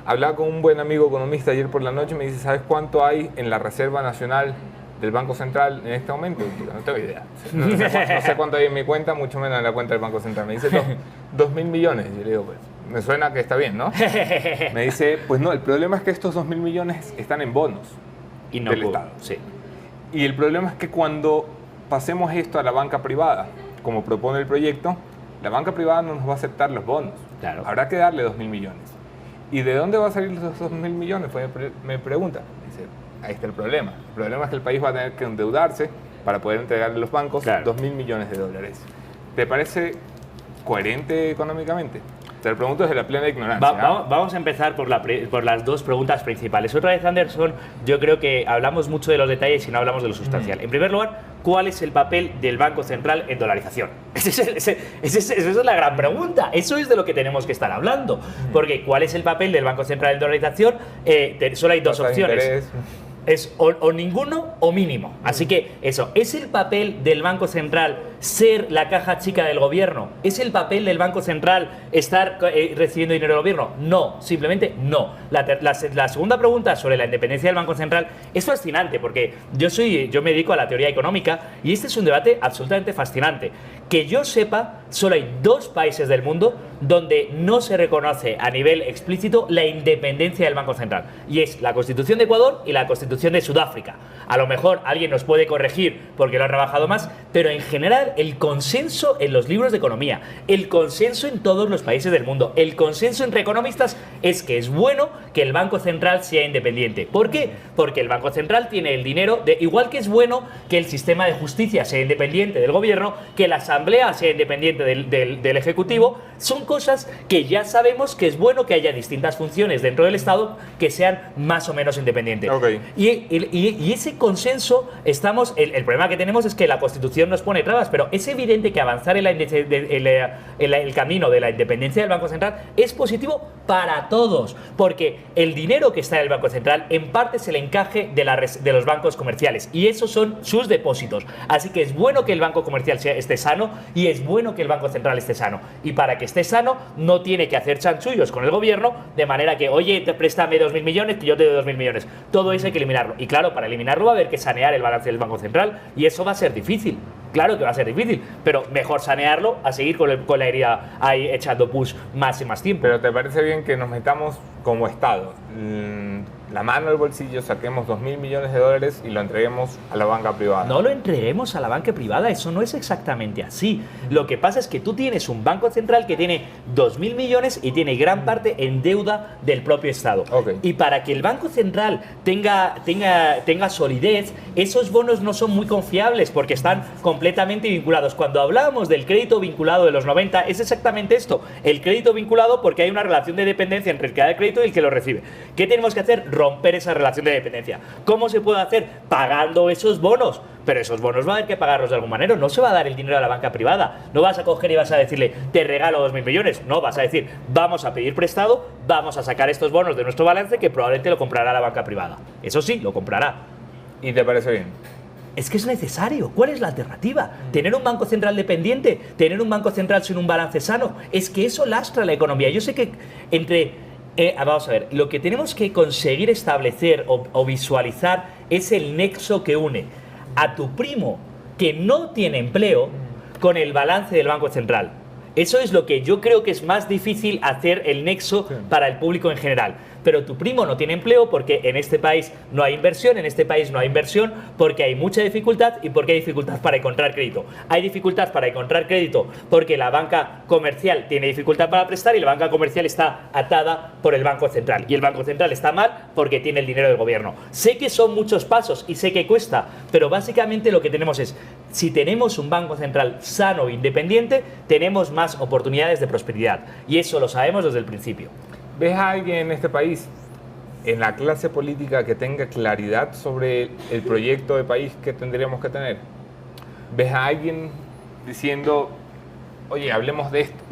Hablaba con un buen amigo economista ayer por la noche y me dice, ¿sabes cuánto hay en la Reserva Nacional del Banco Central en este momento? No tengo idea. No sé cuánto hay en mi cuenta, mucho menos en la cuenta del Banco Central. Me dice 2.000 millones. Yo le digo, pues, me suena que está bien, ¿no? Me dice, pues no, el problema es que estos 2.000 millones están en bonos y no del Estado. Sí. Y el problema es que cuando pasemos esto a la banca privada, como propone el proyecto, la banca privada no nos va a aceptar los bonos. Claro. Habrá que darle 2.000 millones. ¿Y de dónde van a salir los 2.000 millones? Pues me pregunta. Dice, ahí está el problema. El problema es que el país va a tener que endeudarse para poder entregarle a los bancos 2.000 millones de dólares. ¿Te parece coherente económicamente? Te lo pregunto desde la plena ignorancia. Vamos a empezar por las dos preguntas principales. Otra vez, Anderson, yo creo que hablamos mucho de los detalles y no hablamos de lo sustancial. En primer lugar, ¿cuál es el papel del Banco Central en dolarización? Esa es la gran pregunta. Eso es de lo que tenemos que estar hablando. Porque ¿cuál es el papel del Banco Central en dolarización? Solo hay dos opciones. Es o ninguno o mínimo. Así que eso, ¿es el papel del Banco Central ser la caja chica del gobierno? ¿Es el papel del Banco Central estar recibiendo dinero del gobierno? No, simplemente no. La segunda pregunta sobre la independencia del Banco Central es fascinante porque yo me dedico a la teoría económica y este es un debate absolutamente fascinante. Que yo sepa, solo hay dos países del mundo donde no se reconoce a nivel explícito la independencia del Banco Central. Y es la Constitución de Ecuador y la Constitución de Sudáfrica. A lo mejor alguien nos puede corregir porque lo ha trabajado más, pero en general el consenso en los libros de economía, el consenso en todos los países del mundo, el consenso entre economistas es que es bueno que el Banco Central sea independiente. ¿Por qué? Porque el Banco Central tiene el dinero, igual que es bueno que el sistema de justicia sea independiente del gobierno, que la Asamblea sea independiente del Ejecutivo, son cosas que ya sabemos que es bueno que haya distintas funciones dentro del Estado que sean más o menos independientes. Okay. Y ese consenso, el problema que tenemos es que la Constitución nos pone trabas, pero es evidente que avanzar en el camino de la independencia del Banco Central es positivo para todos, porque el dinero que está en el Banco Central en parte es el encaje de los bancos comerciales y esos son sus depósitos. Así que es bueno que el banco comercial esté sano y es bueno que el Banco Central esté sano. Y para que esté sano no tiene que hacer chanchullos con el gobierno de manera que, oye, préstame 2.000 millones que yo te doy 2.000 millones. Todo eso hay que eliminarlo. Y claro, para eliminarlo va a haber que sanear el balance del Banco Central y eso va a ser difícil. Claro que va a ser difícil, pero mejor sanearlo a seguir con la herida ahí echando push más y más tiempo. Pero ¿te parece bien que nos metamos como Estado la mano al bolsillo, saquemos 2.000 millones de dólares y lo entreguemos a la banca privada? No lo entreguemos a la banca privada, eso no es exactamente así. Lo que pasa es que tú tienes un banco central que tiene 2.000 millones y tiene gran parte en deuda del propio Estado. Okay. Y para que el Banco Central tenga solidez, esos bonos no son muy confiables porque están completamente vinculados. Cuando hablábamos del crédito vinculado de los 90, es exactamente esto. El crédito vinculado porque hay una relación de dependencia entre el que da el crédito y el que lo recibe. ¿Qué tenemos que hacer? romper esa relación de dependencia. ¿Cómo se puede hacer? Pagando esos bonos. Pero esos bonos va a haber que pagarlos de algún manera. No se va a dar el dinero a la banca privada. No vas a coger y vas a decirle, te regalo 2.000 millones. No, vas a decir, vamos a pedir prestado, vamos a sacar estos bonos de nuestro balance que probablemente lo comprará la banca privada. Eso sí, lo comprará. ¿Y te parece bien? Es que es necesario. ¿Cuál es la alternativa? ¿Tener un banco central dependiente? ¿Tener un banco central sin un balance sano? Es que eso lastra la economía. Yo sé que vamos a ver, lo que tenemos que conseguir establecer o visualizar es el nexo que une a tu primo que no tiene empleo con el balance del Banco Central. Eso es lo que yo creo que es más difícil hacer el nexo para el público en general. Pero tu primo no tiene empleo porque en este país no hay inversión, porque hay mucha dificultad y porque hay dificultad para encontrar crédito. Hay dificultad para encontrar crédito porque la banca comercial tiene dificultad para prestar y la banca comercial está atada por el Banco Central. Y el Banco Central está mal porque tiene el dinero del gobierno. Sé que son muchos pasos y sé que cuesta, pero básicamente lo que tenemos es, si tenemos un Banco Central sano e independiente, tenemos más oportunidades de prosperidad. Y eso lo sabemos desde el principio. ¿Ves a alguien en este país, en la clase política, que tenga claridad sobre el proyecto de país que tendríamos que tener? ¿Ves a alguien diciendo, oye, hablemos de esto?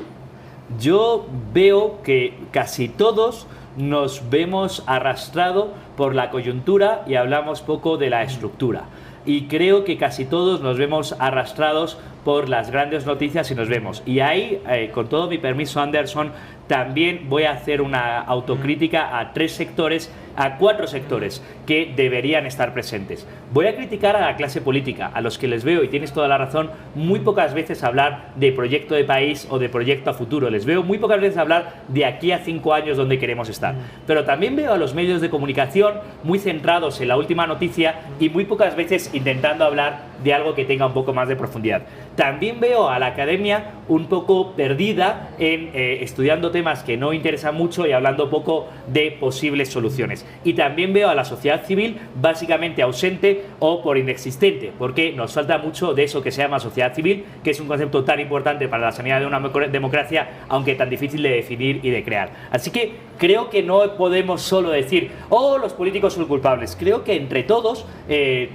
Yo veo que casi todos nos vemos arrastrados por la coyuntura y hablamos poco de la estructura. Y creo que casi todos nos vemos arrastrados por las grandes noticias y nos vemos. Y ahí, con todo mi permiso, Anderson, también voy a hacer una autocrítica a 4 sectores que deberían estar presentes. Voy a criticar a la clase política, a los que les veo, y tienes toda la razón, muy pocas veces hablar de proyecto de país o de proyecto a futuro. Les veo muy pocas veces hablar de aquí a 5 años donde queremos estar. Pero también veo a los medios de comunicación muy centrados en la última noticia y muy pocas veces intentando hablar de algo que tenga un poco más de profundidad. También veo a la academia un poco perdida en estudiando temas que no interesan mucho y hablando poco de posibles soluciones. Y también veo a la sociedad civil básicamente ausente o por inexistente, porque nos falta mucho de eso que se llama sociedad civil, que es un concepto tan importante para la sanidad de una democracia, aunque tan difícil de definir y de crear. Así que creo que no podemos solo decir, oh, los políticos son culpables. Creo que entre todos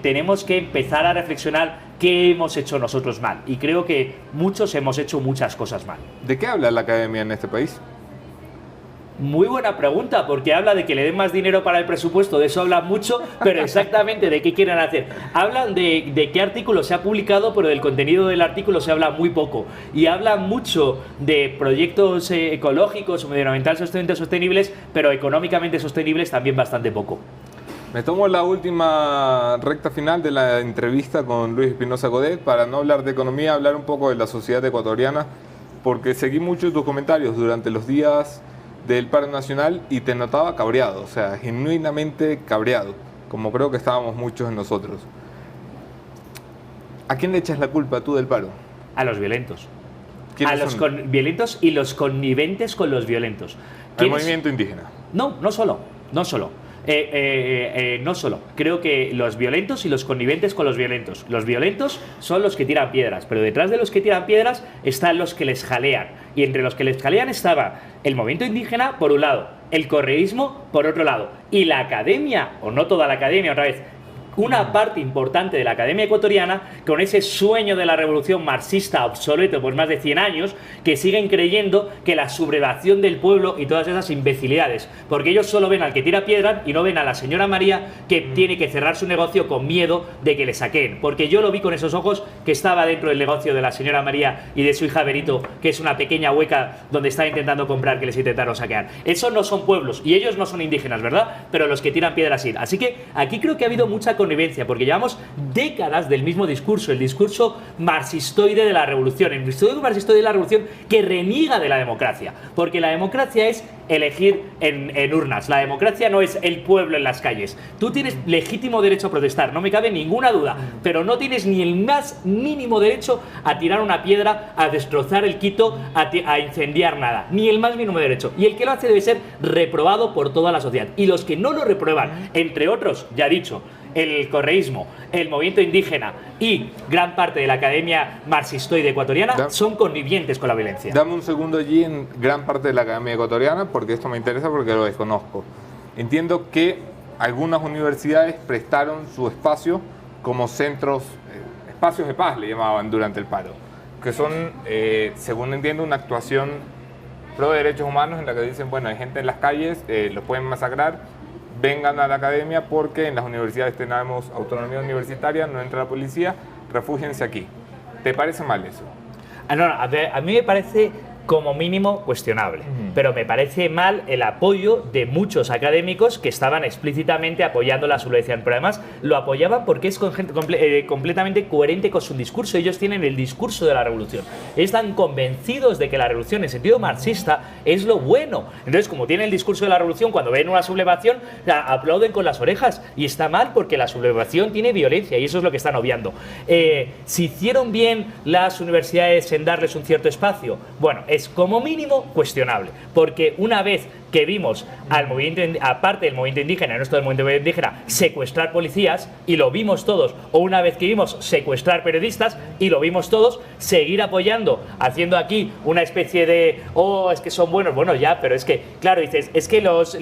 tenemos que empezar a reflexionar qué hemos hecho nosotros mal. Y creo que muchos hemos hecho muchas cosas mal. ¿De qué habla la academia en este país? Muy buena pregunta, porque habla de que le den más dinero para el presupuesto, de eso hablan mucho, pero exactamente de qué quieren hacer. Hablan de qué artículo se ha publicado, pero del contenido del artículo se habla muy poco. Y hablan mucho de proyectos ecológicos o medioambientalmente sostenibles, pero económicamente sostenibles también bastante poco. Me tomo la última recta final de la entrevista con Luis Espinosa Godet para no hablar de economía, hablar un poco de la sociedad ecuatoriana, porque seguí muchos tus comentarios durante los días del paro nacional y te notaba cabreado, o sea, genuinamente cabreado, como creo que estábamos muchos de nosotros. ¿A quién le echas la culpa tú del paro? A los violentos. ¿Quiénes A los son? violentos y los conniventes con los violentos. ¿El movimiento indígena? No solo. No solo. Creo que los violentos y los conniventes con los violentos. Los violentos son los que tiran piedras, pero detrás de los que tiran piedras están los que les jalean. Y entre los que les jalean estaba el movimiento indígena, por un lado, el correísmo, por otro lado, y la academia, o no toda la academia, otra vez, una parte importante de la academia ecuatoriana con ese sueño de la revolución marxista obsoleto por más de 100 años, que siguen creyendo que la sublevación del pueblo y todas esas imbecilidades, porque ellos solo ven al que tira piedra y no ven a la señora María que tiene que cerrar su negocio con miedo de que le saquen, porque yo lo vi con esos ojos, que estaba dentro del negocio de la señora María y de su hija Berito, que es una pequeña hueca donde está intentando comprar, que les intentaron saquear. Esos no son pueblos y ellos no son indígenas, ¿verdad? Pero los que tiran piedras sí. Así que aquí creo que ha habido mucha connivencia, porque llevamos décadas del mismo discurso, el discurso marxistoide de la revolución, el discurso marxistoide de la revolución que reniega de la democracia, porque la democracia es elegir en urnas, la democracia no es el pueblo en las calles. Tú tienes legítimo derecho a protestar, no me cabe ninguna duda, pero no tienes ni el más mínimo derecho a tirar una piedra, a destrozar el Quito, a incendiar nada, ni el más mínimo derecho, y el que lo hace debe ser reprobado por toda la sociedad, y los que no lo reprueban, entre otros, ya he dicho, el correísmo, el movimiento indígena y gran parte de la academia marxistoide ecuatoriana, son connivientes con la violencia. Dame un segundo allí en gran parte de la academia ecuatoriana, porque esto me interesa porque lo desconozco. Entiendo que algunas universidades prestaron su espacio como centros, espacios de paz le llamaban durante el paro, que son, según entiendo, una actuación pro derechos humanos en la que dicen, bueno, hay gente en las calles, los pueden masacrar, vengan a la academia porque en las universidades tenemos autonomía universitaria, no entra la policía, refúgiense aquí. ¿Te parece mal eso? No, a mí me parece como mínimo cuestionable, pero me parece mal el apoyo de muchos académicos que estaban explícitamente apoyando la sublevación, pero además lo apoyaban porque es completamente coherente con su discurso. Ellos tienen el discurso de la revolución, están convencidos de que la revolución en sentido marxista es lo bueno. Entonces, como tienen el discurso de la revolución, cuando ven una sublevación aplauden con las orejas, y está mal porque la sublevación tiene violencia y eso es lo que están obviando. Si hicieron bien las universidades en darles un cierto espacio, bueno, es como mínimo cuestionable, porque una vez que vimos al movimiento, aparte del movimiento indígena, no es todo el movimiento indígena, secuestrar policías, y lo vimos todos, o una vez que vimos secuestrar periodistas, y lo vimos todos, seguir apoyando, haciendo aquí una especie de, oh, es que son buenos, bueno, ya, pero es que, claro, dices, es que los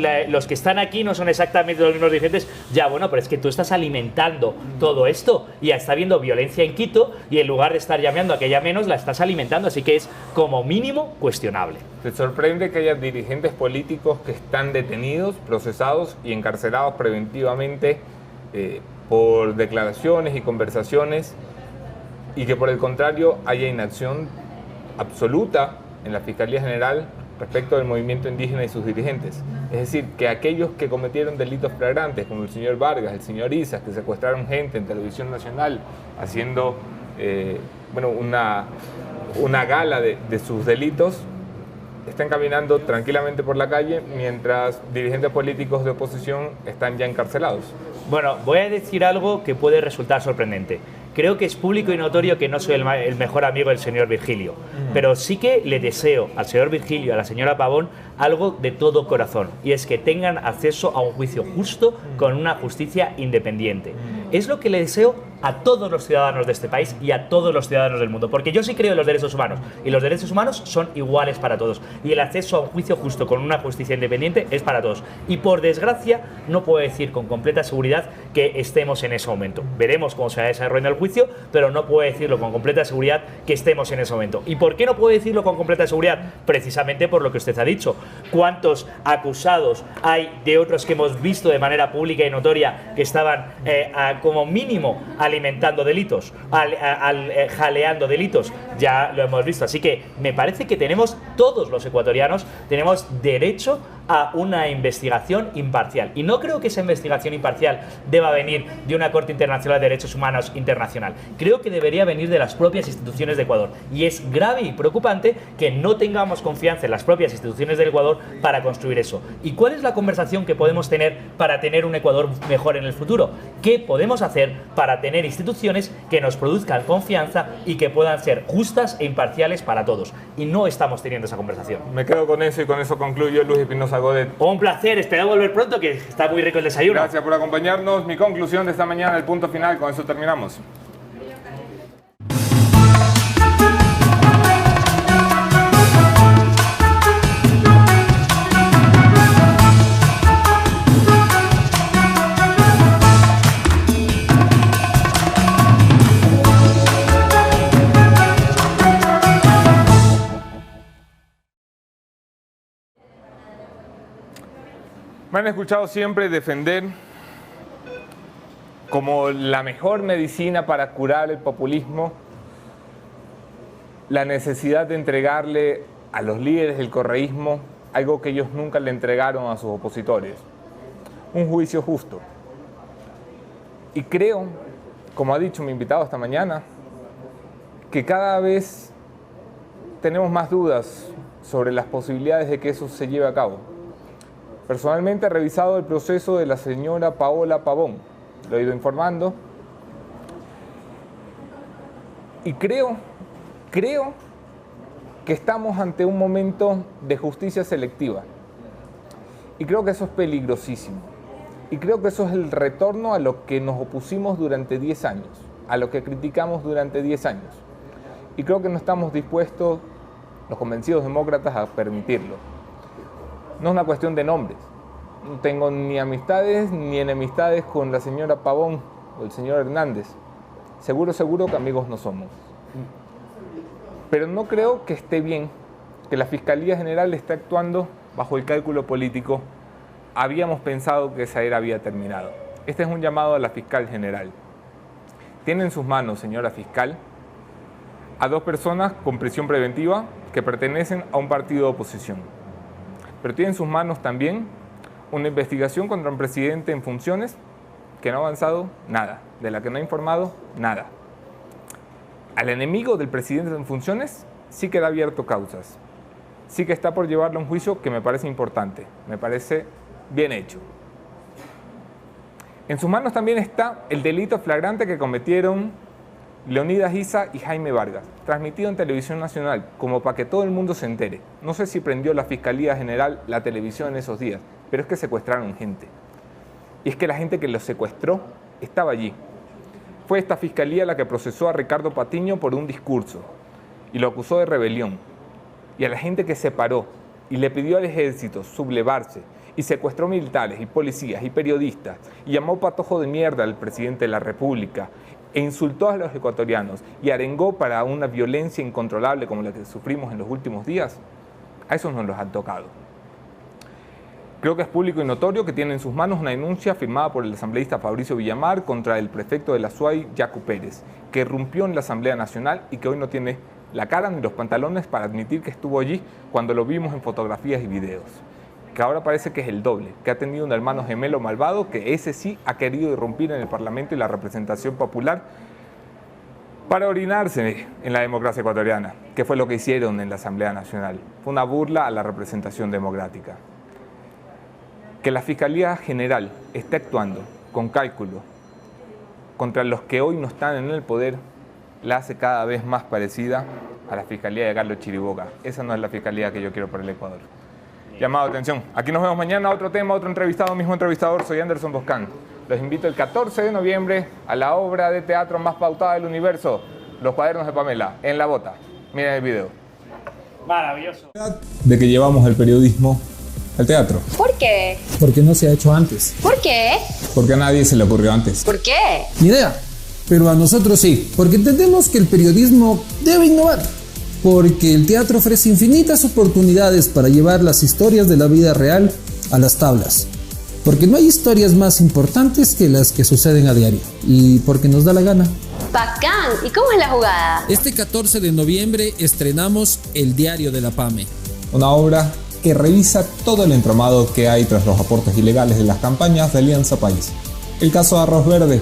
que están aquí no son exactamente los mismos dirigentes, ya, bueno, pero es que tú estás alimentando todo esto, y está habiendo violencia en Quito, y en lugar de estar llamando a que haya menos, la estás alimentando, así que es como mínimo cuestionable. ¿Te sorprende que haya dirigentes políticos que están detenidos, procesados y encarcelados preventivamente por declaraciones y conversaciones, y que por el contrario haya inacción absoluta en la Fiscalía General respecto del movimiento indígena y sus dirigentes? Es decir, que aquellos que cometieron delitos flagrantes, como el señor Vargas, el señor Isas, que secuestraron gente en televisión nacional haciendo bueno, una gala de sus delitos, están caminando tranquilamente por la calle, mientras dirigentes políticos de oposición están ya encarcelados. Bueno, voy a decir algo que puede resultar sorprendente. Creo que es público y notorio que no soy el mejor amigo del señor Virgilio, pero sí que le deseo al señor Virgilio y a la señora Pavón algo de todo corazón, y es que tengan acceso a un juicio justo con una justicia independiente. Es lo que le deseo a todos los ciudadanos de este país y a todos los ciudadanos del mundo, porque yo sí creo en los derechos humanos, y los derechos humanos son iguales para todos, y el acceso a un juicio justo con una justicia independiente es para todos. Y por desgracia no puedo decir con completa seguridad que estemos en ese momento. Veremos cómo se va desarrollando el juicio, pero no puedo decirlo con completa seguridad que estemos en ese momento. ¿Y por qué no puedo decirlo con completa seguridad? Precisamente por lo que usted ha dicho. ¿Cuántos acusados hay de otros que hemos visto de manera pública y notoria que estaban como mínimo alimentando delitos, jaleando delitos? Ya lo hemos visto. Así que me parece que tenemos, todos los ecuatorianos, tenemos derecho a una investigación imparcial. Y no creo que esa investigación imparcial deba venir de una Corte Internacional de Derechos Humanos internacional. Creo que debería venir de las propias instituciones de Ecuador. Y es grave y preocupante que no tengamos confianza en las propias instituciones del Ecuador para construir eso. ¿Y cuál es la conversación que podemos tener para tener un Ecuador mejor en el futuro? ¿Qué podemos hacer para tener instituciones que nos produzcan confianza y que puedan ser justas e imparciales para todos? Y no estamos teniendo esa conversación. Me quedo con eso, y con eso concluyo. Luis Espinosa Godet. Un placer, espero volver pronto, que está muy rico el desayuno. Gracias por acompañarnos. Mi conclusión de esta mañana, el punto final, con eso terminamos. Me han escuchado siempre defender como la mejor medicina para curar el populismo la necesidad de entregarle a los líderes del correísmo algo que ellos nunca le entregaron a sus opositores: un juicio justo. Y creo, como ha dicho mi invitado esta mañana, que cada vez tenemos más dudas sobre las posibilidades de que eso se lleve a cabo. Personalmente he revisado el proceso de la señora Paola Pavón, lo he ido informando, y creo que estamos ante un momento de justicia selectiva, y creo que eso es peligrosísimo, y creo que eso es el retorno a lo que nos opusimos durante 10 años, a lo que criticamos durante 10 años, y creo que no estamos dispuestos, los convencidos demócratas, a permitirlo. No es una cuestión de nombres, no tengo ni amistades ni enemistades con la señora Pavón o el señor Hernández. Seguro que amigos no somos. Pero no creo que esté bien que la Fiscalía General esté actuando bajo el cálculo político. Habíamos pensado que esa era había terminado. Este es un llamado a la Fiscal General. Tiene en sus manos, señora fiscal, a 2 personas con prisión preventiva que pertenecen a un partido de oposición. Pero tiene en sus manos también una investigación contra un presidente en funciones que no ha avanzado nada, de la que no ha informado nada. Al enemigo del presidente en funciones sí que da abierto causas. Sí que está por llevarlo a un juicio que me parece importante, me parece bien hecho. En sus manos también está el delito flagrante que cometieron Leonidas Issa y Jaime Vargas, transmitido en Televisión Nacional, como para que todo el mundo se entere. No sé si prendió la Fiscalía General la televisión en esos días, pero es que secuestraron gente. Y es que la gente que los secuestró estaba allí. Fue esta Fiscalía la que procesó a Ricardo Patiño por un discurso y lo acusó de rebelión. Y a la gente que se paró y le pidió al ejército sublevarse y secuestró militares y policías y periodistas y llamó patojo de mierda al presidente de la República e insultó a los ecuatorianos y arengó para una violencia incontrolable como la que sufrimos en los últimos días, a esos nos los han tocado. Creo que es público y notorio que tiene en sus manos una denuncia firmada por el asambleísta Fabricio Villamar contra el prefecto de la SUAY, Yacu Pérez, que irrumpió en la Asamblea Nacional y que hoy no tiene la cara ni los pantalones para admitir que estuvo allí cuando lo vimos en fotografías y videos. Que ahora parece que es el doble, que ha tenido un hermano gemelo malvado, que ese sí ha querido irrumpir en el Parlamento y la representación popular para orinarse en la democracia ecuatoriana, que fue lo que hicieron en la Asamblea Nacional. Fue una burla a la representación democrática. Que la Fiscalía General esté actuando con cálculo contra los que hoy no están en el poder, la hace cada vez más parecida a la Fiscalía de Carlos Chiriboga. Esa no es la Fiscalía que yo quiero para el Ecuador. Llamado de atención. Aquí nos vemos mañana, otro tema, otro entrevistado, mismo entrevistador. Soy Anderson Boscán. Los invito el 14 de noviembre a la obra de teatro más pautada del universo, Los Cuadernos de Pamela, en La Bota. Miren el video. Maravilloso. De que llevamos el periodismo al teatro. ¿Por qué? Porque no se ha hecho antes. ¿Por qué? Porque a nadie se le ocurrió antes. ¿Por qué? Ni idea, pero a nosotros sí, porque entendemos que el periodismo debe innovar, porque el teatro ofrece infinitas oportunidades para llevar las historias de la vida real a las tablas, porque no hay historias más importantes que las que suceden a diario, y porque nos da la gana. ¡Bacán! ¿Y cómo es la jugada? Este 14 de noviembre estrenamos El Diario de la PAME. Una obra que revisa todo el entramado que hay tras los aportes ilegales de las campañas de Alianza País. El caso de Arroz Verde,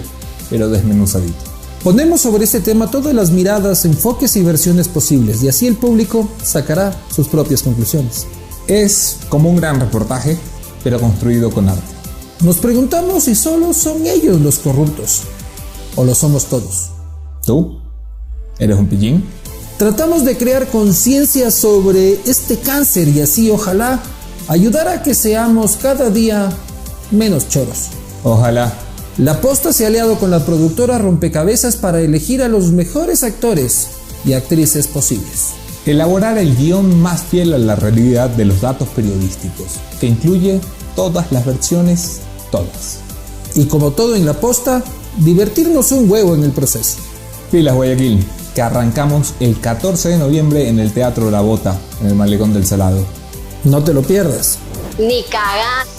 pero desmenuzadito. Ponemos sobre este tema todas las miradas, enfoques y versiones posibles, y así el público sacará sus propias conclusiones. Es como un gran reportaje, pero construido con arte. Nos preguntamos si solo son ellos los corruptos, o lo somos todos. ¿Tú? ¿Eres un pillín? Tratamos de crear conciencia sobre este cáncer y así, ojalá, ayudar a que seamos cada día menos choros. Ojalá. La Posta se ha aliado con la productora Rompecabezas para elegir a los mejores actores y actrices posibles. Elaborar el guión más fiel a la realidad de los datos periodísticos, que incluye todas las versiones, todas. Y como todo en La Posta, divertirnos un huevo en el proceso. Pilas Guayaquil, que arrancamos el 14 de noviembre en el Teatro La Bota, en el Malecón del Salado. No te lo pierdas. Ni cagando.